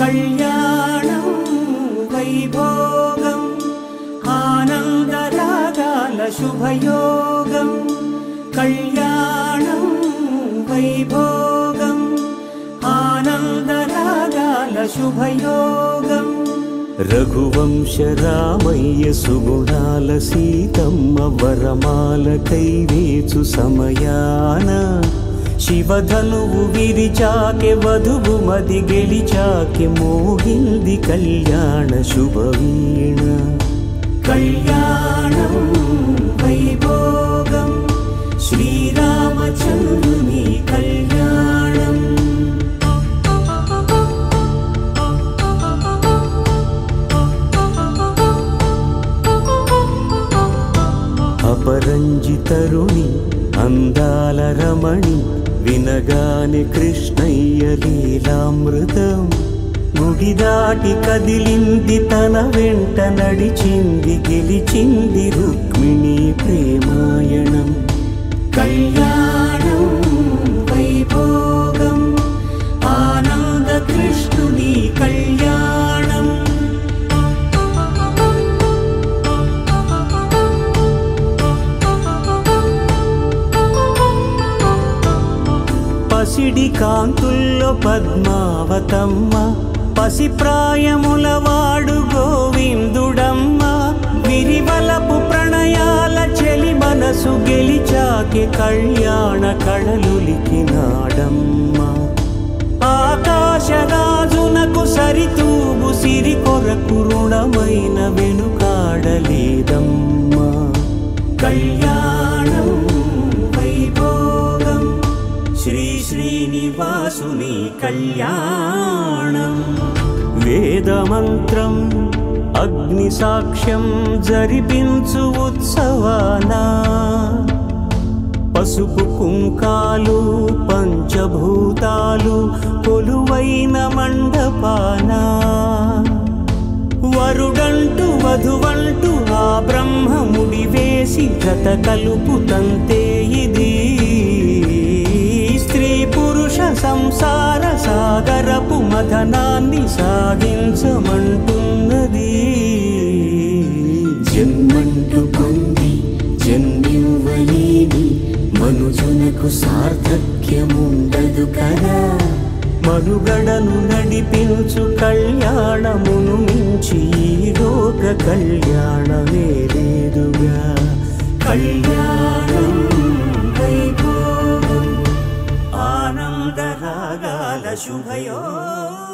కళ్యాణం వైభోగం ఆనందరాగాల శుభయోగం కళ్యాణం వైభోగం ఆనందరాగాల శుభయోగం రఘువంశ రామయ్య సుగుణాల సీతమ్మ వరమాల కైవేచు సమయాన శివధనువు విరిచాకె వధువు మది గెలిచాకె మోగింది కళ్యాణ శుభవీణ కళ్యాణం వైభోగం శ్రీరామచంద్రుని కళ్యాణం అపరంజి తరుణి అందాల రమణి వినగానే కృష్ణయ్య లీలామృతం గుడి దాటి కదిలింది తన వెంట నడిచింది గెలిచింది రుక్మిణి ప్రేమాయణం కళ్యాణం వైభోగం ఆనంద కృష్ణుని కళ్యాణం పసిడి కాంతుల్లో పద్మావతమ్మ పసిప్రాయముల వాడు గోవిందుడమ్మ విరివలపు ప్రణయాల చెలి మనసు గెలిచాకె కళ్యాణ కళలులికినాడమ్మ ఆకాశరాజునకు సరితూగు సిరి కొరకు రుణమైన వెనుకాడలేదమ్మ కళ్యాణం వైభోగం శ్రీ శ్రీనివాసుని కళ్యాణం వేదమంత్రం అగ్ని సాక్ష్యం జరిపించు ఉత్సవాన పసుపు కుంకాలు పంచభూతాలు కొలువైన మండపాన వరుడంటూ వధువంటూ ఆ బ్రహ్మముడి వేసి జత కలుపుతంతే ఇది స్త్రీ పురుష సంసార సాగరపు మథనాన్ని సాగించమంటున్నది జన్మంటూ పొంది జన్మివ్వలేని మనుజునకు సార్థక్యముండదు కదా మనుగడను నడిపించు కళ్యాణమును మించి ఈ లోక కళ్యాణమే లేదుగా కళ్యాణం వైభోగం ఆనందరాగాల శుభయోగం